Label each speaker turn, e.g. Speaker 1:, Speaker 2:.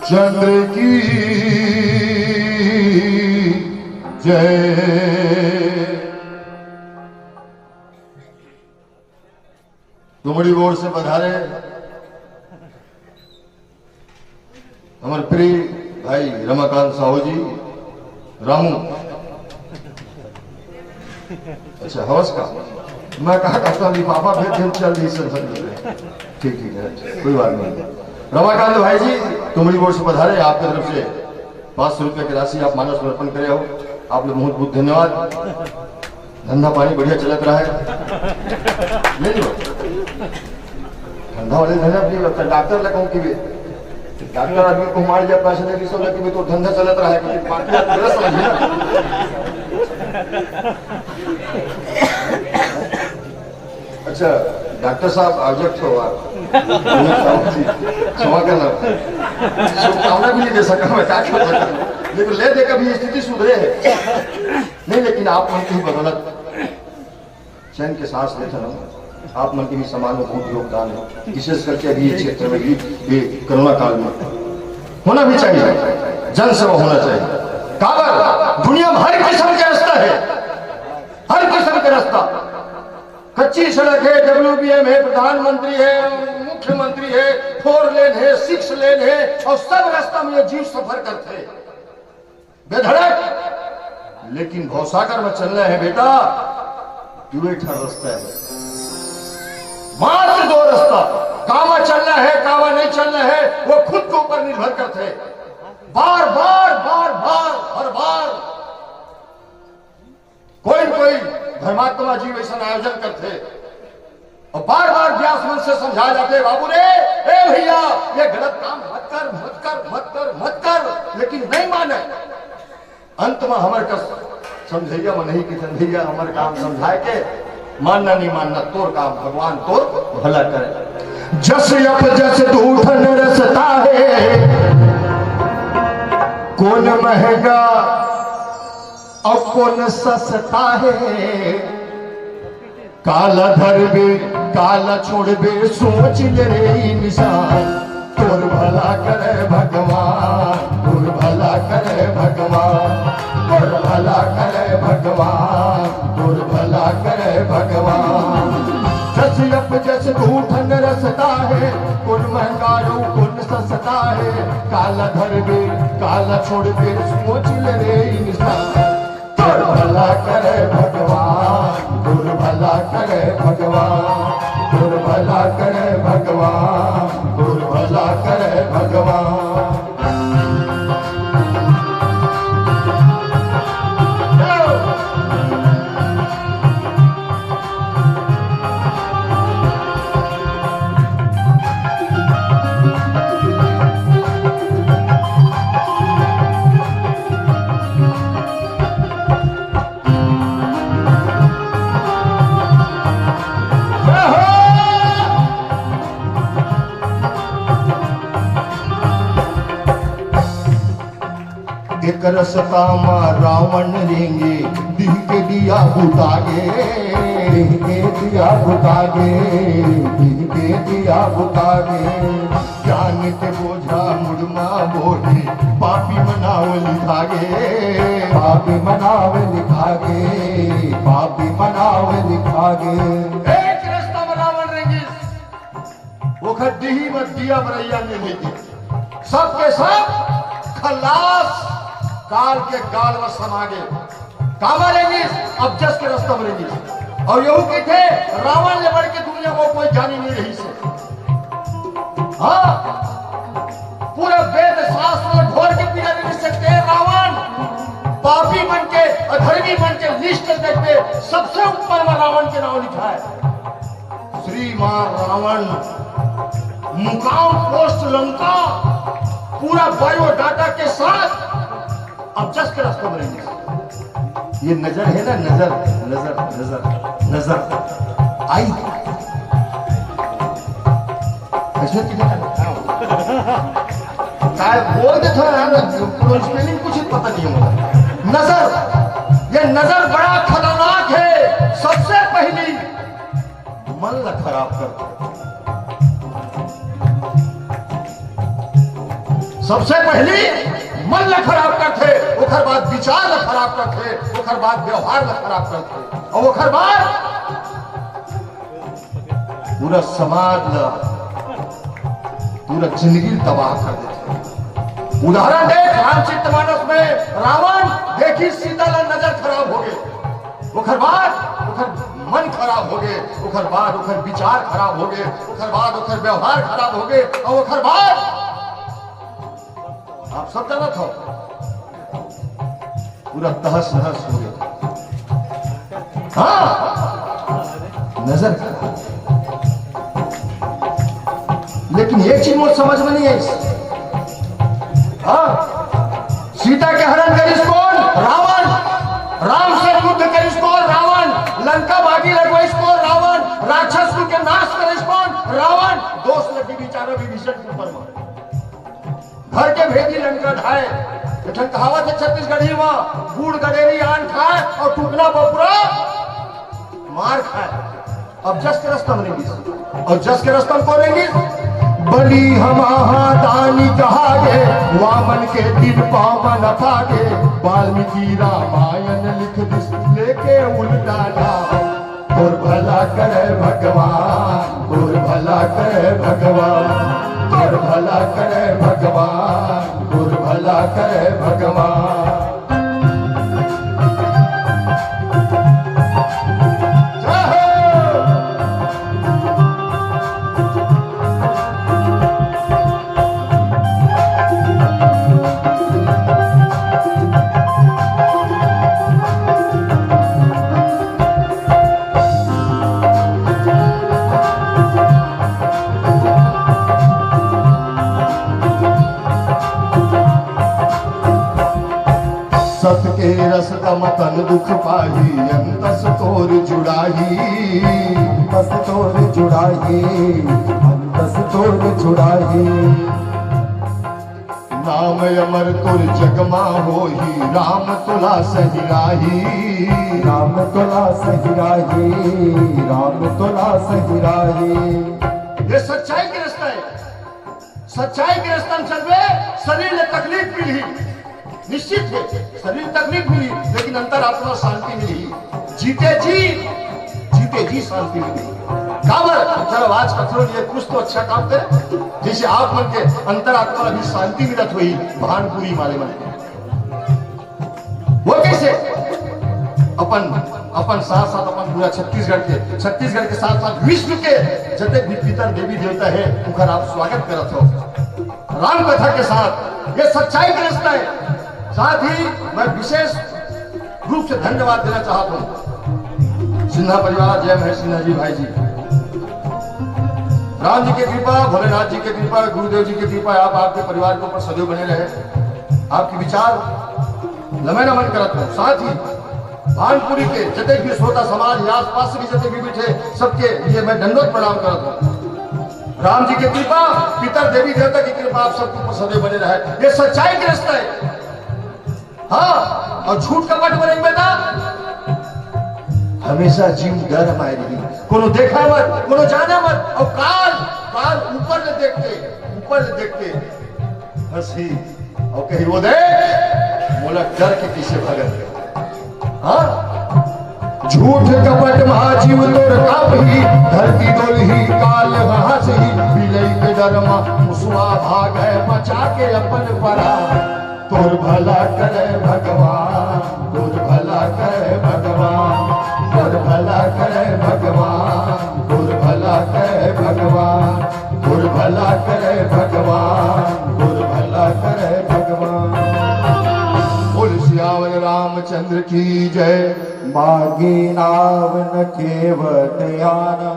Speaker 1: चंद्र की जय। तुमड़ी बोर्ड से पधारे हमारे प्रिय भाई रमाकांत साहू जी रामू। अच्छा हवस का मैं कहा करता लिफाफा फिर चल रही सर। ठीक ठीक है कोई बात नहीं। रमाकांत भाई जी तुमड़ी बोर्ड से पधारे, आपकी तरफ से 500 रुपये की राशि आप मानव समर्पण करे हो। आप लोग बहुत बहुत धन्यवाद। धंधा पानी बढ़िया चलत रहा है। ले लो धंधा वाले धंधा भी लगता है। डॉक्टर लगाऊं कि डॉक्टर आदमी को मार दिया पैसे नहीं सब लगे तो धंधा चलत रहा है। समझिए अच्छा डॉक्टर साहब ऑब्जेक्ट हो क्षमा करना शुभकामना भी नहीं दे सका मैं क्या कर सकता, लेकिन ले दे कभी स्थिति सुधरे है नहीं। लेकिन आप मन की बदौलत चैन के सांस लेते ना, आप मन के भी समाज में बहुत योगदान है, विशेष करके अभी ये क्षेत्र में भी ये कोरोना काल में होना भी चाहिए, जन सेवा होना चाहिए। काबर दुनिया में हर किस्म के रास्ता है, हर किस्म के रास्ता। कच्ची सड़क है, WBM है, प्रधानमंत्री है, मुख्यमंत्री है, 4 लेन है, 6 लेन है, और सब रास्ता में ये जीव सफर करते बेधड़क। लेकिन भवसागर में चलना है बेटा, दुएठा रास्ता है, मात्र 2 रास्ता। कावा चलना है, कावा नहीं चलना है, वो खुद के ऊपर निर्भर करते। बार बार बार बार हर बार कोई न कोई धर्मात्मा जीव ऐसा आयोजन करते और बार बार व्यास मन से समझा जाते, बाबू रे ए भैया ये गलत काम मत कर मत कर मत कर मत कर, लेकिन नहीं माने। अंत में हमारे का समझैया में नहीं कि समझैया हमारे काम समझाए के मानना नहीं मानना तोर काम, भगवान तोर भला करे। जस यप जस दूठन रसता है, कौन महंगा और कौन सस्ता है। काला धरबे काला छोड़बे सोच ले रे इंसान, तोर भला करे भगवान, तोर भला करे भगवान, तोर भला करे भगवान, तोर भला करे भगवान। जस यप जस दूठन रसता है, कौन महंगा कौन सस्ता है। काला धरबे काला छोड़बे सोच ले रे इंसान, तोर भला करे भगवान, तोर भला करे भगवान, तोर भला करे भगवान, तोर भला करे भगवान। एक रसता मां रावण रेंगे, दिल के दिया बुतागे, दिल के दिया बुतागे, दिल के दिया बुतागे। ज्ञान के बोझा मुड़मा बोले, पापी मनाव लिखागे, पापी मनाव लिखागे, पापी मनाव लिखागे। एक रास्ता में रावण रेंगे, वो खड्डी ही मत दिया बरैया ने लेके सबके सब खलास काल के गाल में समागे। कामा रहेंगे अब जस के रास्ता में रहेंगे, और यहू के थे रावण ले बढ़ के दुनिया को कोई जानी नहीं रही से। हाँ पूरे वेद शास्त्र ढोर के पीछे नहीं सकते। रावण पापी बन के अधर्मी बन के लिस्ट देखते सबसे ऊपर में रावण के नाम लिखा है। श्रीमान रावण मुकाम पोस्ट लंका पूरा बायोडाटा के साथ अब जस के रास्ते में रहेंगे। ये नजर है ना, नजर नजर नजर नजर आई बोल दे थोड़ा स्पेलिंग कुछ पता नहीं होगा। नजर, ये नजर बड़ा खतरनाक है। सबसे पहली मन खराब करता सबसे पहली मन ल खराब करते, ओकर बाद विचार ल खराब करते, ओकर बाद व्यवहार ल खराब करते, और ओकर बाद पूरा समाज ल, पूरा जिंदगी तबाह कर देते। उदाहरण देख रामचरितमानस में रावण देखी सीता ला नजर खराब हो गए, ओकर बाद ओकर मन खराब हो गए, ओकर बाद ओकर विचार खराब हो गए, ओकर बाद ओकर व्यवहार खराब हो गए, और ओकर बाद आप सब जानत हो पूरा तहस नहस हो गया। हाँ, नजर खराब। लेकिन एक चीज मुझे समझ में नहीं है, हाँ, सीता के हरण करिस कौन? रावण। राम से युद्ध करिस कौन? रावण। लंका बागी लगवाइस कौन? रावण। राक्षस के नाश करिस कौन? रावण। दोस्त लगी बेचारा विभीषण के ऊपर मार, घर के भेदी लंका ढाए। एक कहावत है छत्तीसगढ़ी में, बूढ़ गडेरी आन खाए और टूटना बपुरा मार खाए। अब जस के रस्तम रहेंगी, और जस के रस्तम को रहेंगी बली हमाहा दानी कहागे, वामन के दिन पावन अथागे, वाल्मीकि रामायण लिख दिस लेके उल्टा नाम। और भला करे भगवान, और भला करे भगवान, और भला करे भगवान, और भला करे भगवान। सत के रस तन दुख पाही, अंतस तोर जुड़ाही, अंतस तोर जुड़ाही, अंतस तोर जुड़ाही। नाम अमर तुर जगमा होही, राम तुला सहिराही, राम तुला सहिराही, राम तुला सहिराही। ये सच्चाई के रास्ता है, सच्चाई के रास्ता में चलवे। शरीर ने तकलीफ मिली, निश्चित है शरीर तकलीफ मिली, लेकिन अंतरात्मा शांति मिली। जीते जी शांति मिली। काबर चलो आज कथरो लिए कुछ तो अच्छा काम करे, जैसे आप मन के अंतरात्मा भी शांति मिलत हुई भानपुरी माले मन। वो कैसे? अपन साथ साथ अपन पूरा छत्तीसगढ़ के साथ साथ विश्व के जते भी पितर देवी देवता है उनका आप स्वागत करत हो राम कथा के साथ। ये सच्चाई का रास्ता है। साथ ही मैं विशेष रूप से धन्यवाद देना चाहता हूं सिन्हा परिवार, जय महेश सिन्हा जी भाई जी। राम जी की कृपा, भोलेनाथ जी की कृपा, गुरुदेव जी की कृपा आप आपके परिवार के ऊपर सदैव बने रहे। आपके विचार लमे नमन करत हूं। साथ ही भानपुरी के जते भी श्रोता समाज या आसपास से भी जते भी बैठे सबके लिए मैं दंडवत प्रणाम करता हूं। राम जी की कृपा, पितर देवी देवता की कृपा आप सबके ऊपर सदैव बने रहे। ये सच्चाई का रास्ता है। हाँ, और झूठ कपट बने बेटा हमेशा जीव डर हमारे रही। कोनो देखा मत, कोनो जाना मत, और काल ऊपर ले देखते हंसी और कहीं वो देख मोला डर के पीछे भगत। हाँ, झूठ कपट महाजीव तोर कापही, धरती डोलही काल हंसही, बिलई के डर मुसवा भाग है बचा के अपन परा। तोर भला करे भगवान, तोर भला करे भगवान, तोर भला करे भगवान, तोर भला करे भगवान, तोर भला करे भगवान, तोर भला करे भगवान। बोल सियावर रामचंद्र की जय। मागी नाव न केवट याना,